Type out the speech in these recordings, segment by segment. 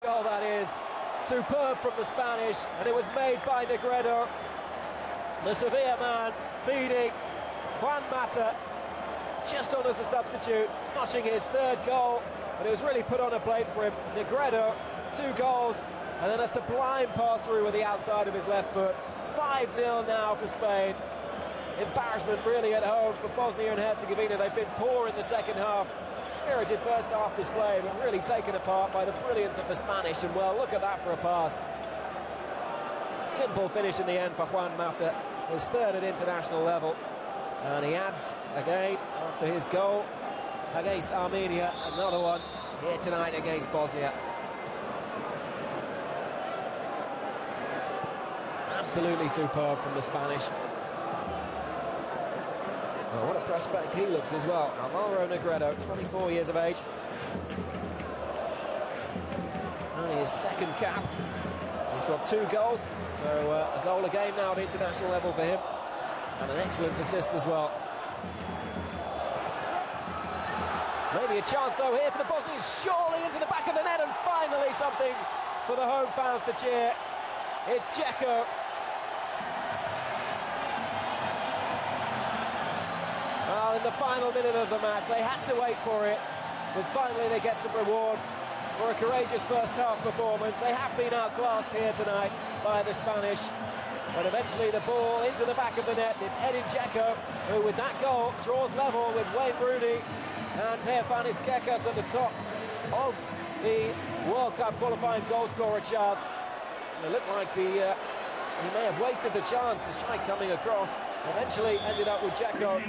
goal that is. Superb from the Spanish, and it was made by Negredo. The Sevilla man feeding Juan Mata just on as a substitute, notching his third goal, but it was really put on a plate for him. Negredo, 2 goals, and then a sublime pass through with the outside of his left foot. 5-0 now for Spain. Embarrassment really at home for Bosnia and Herzegovina. They've been poor in the second half. Spirited first half display, but really taken apart by the brilliance of the Spanish. And well, look at that for a pass. Simple finish in the end for Juan Mata, his third at international level. And he adds again after his goal against Armenia, another one here tonight against Bosnia. Absolutely superb from the Spanish. Oh, what a prospect he looks as well. Alvaro Negredo, 24 years of age. Only his second cap. He's got 2 goals, so a goal a game now at international level for him. And an excellent assist as well. Maybe a chance though here for the Bosnians, surely into the back of the net, and finally something for the home fans to cheer. It's Dzeko. Well, in the final minute of the match, they had to wait for it, but finally they get some reward for a courageous first half performance. They have been outclassed here tonight by the Spanish, but eventually the ball into the back of the net. It's Edin Dzeko who, with that goal, draws level with Wayne Rooney and Teofanis Gekas at the top of the World Cup qualifying goal scorer charts. It looked like he may have wasted the chance, the strike coming across. Eventually ended up with Dzeko,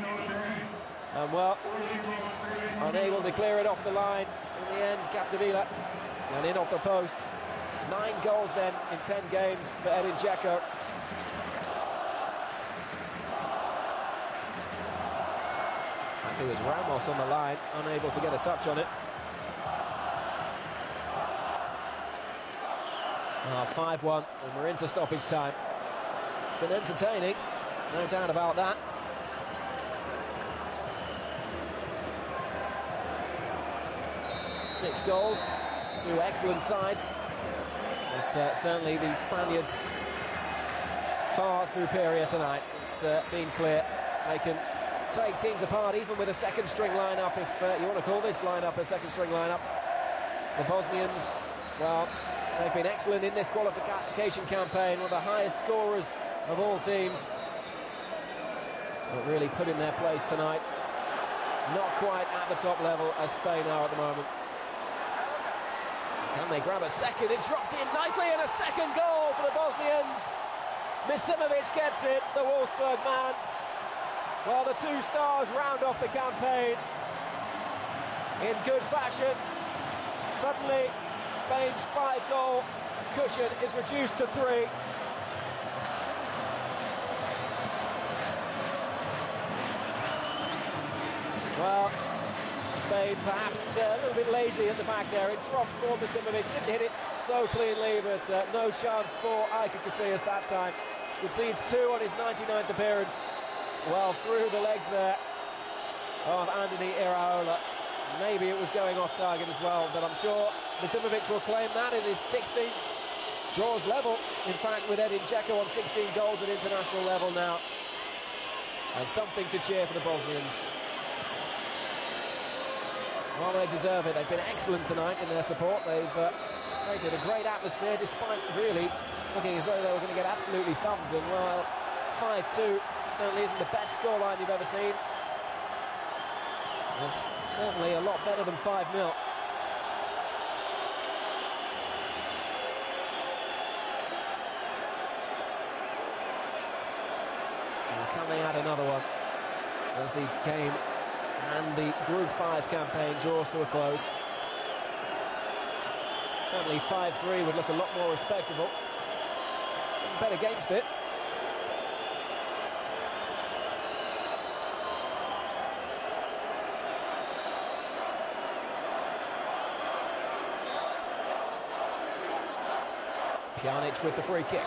and well, unable to clear it off the line in the end. Capdevila and in off the post. 9 goals then in 10 games for Edin Dzeko. I think it was Ramos on the line, unable to get a touch on it. 5-1, and we're into stoppage time. It's been entertaining, no doubt about that. Six goals, 2 excellent sides. But certainly the Spaniards far superior tonight. It's been clear they can take teams apart even with a second string lineup, if you want to call this lineup a second string lineup. The Bosnians, well, they've been excellent in this qualification campaign, one of the highest scorers of all teams. But really put in their place tonight. Not quite at the top level as Spain are at the moment. Can they grab a second? It drops in nicely, and a second goal for the Bosnians. Misimovic gets it, the Wolfsburg man. Well, the 2 stars round off the campaign in good fashion. Suddenly, Spain's 5-goal cushion is reduced to 3. Well, Spain perhaps a little bit lazy at the back there. It dropped for Misimovic, didn't hit it so cleanly, but no chance for Iker Casillas that time. Concedes 2 on his 99th appearance. Well, through the legs there of Andoni Iraola. Maybe it was going off target as well, but I'm sure Misimovic will claim that as his 16th. Draws level, in fact, with Edin Dzeko on 16 goals at international level now. And something to cheer for the Bosnians. Well, they deserve it. They've been excellent tonight in their support. They've created a great atmosphere, despite really looking as though they were going to get absolutely thumped. And, well, 5-2 certainly isn't the best scoreline you've ever seen. It's certainly a lot better than 5-0. Can they add another one as the game and the Group 5 campaign draws to a close? Certainly 5-3 would look a lot more respectable. Bet against it. Pjanic with the free kick.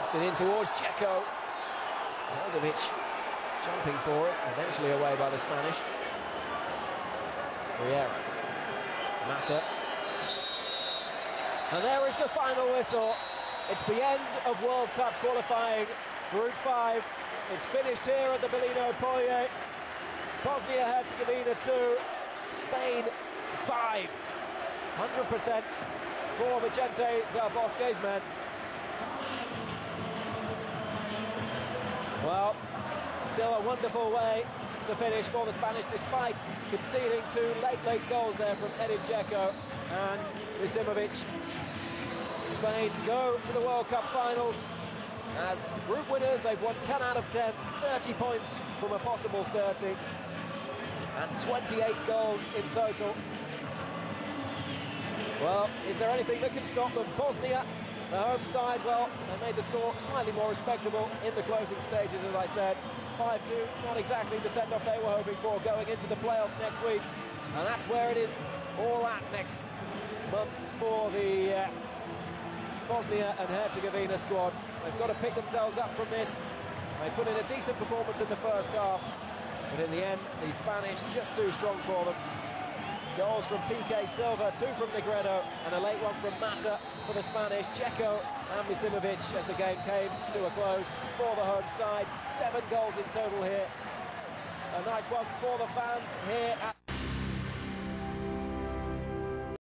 Lifted in towards Dzeko. Hrgovic jumping for it, eventually away by the Spanish. Riera. Mata. And there is the final whistle. It's the end of World Cup qualifying, Group 5. It's finished here at the Belino Polje. Bosnia-Herzegovina 2, Spain 5. 100% for Vicente Del Bosque's men. Well, still a wonderful way to finish for the Spanish, despite conceding two late goals there from Edin Dzeko and Misimovic. Spain go to the World Cup finals as group winners. They've won 10 out of 10, 30 points from a possible 30, and 28 goals in total. Well, is there anything that can stop them? Bosnia, the home side, well, they made the score slightly more respectable in the closing stages, as I said. 5-2, not exactly the send-off they were hoping for going into the playoffs next week. And that's where it is all at next month for the Bosnia and Herzegovina squad. They've got to pick themselves up from this. They put in a decent performance in the first half, but in the end, the Spanish just too strong for them. Goals from Piqué, Silva, 2 from Negredo, and a late one from Mata for the Spanish. Dzeko and Misimovic as the game came to a close for the home side. 7 goals in total here. A nice one for the fans here at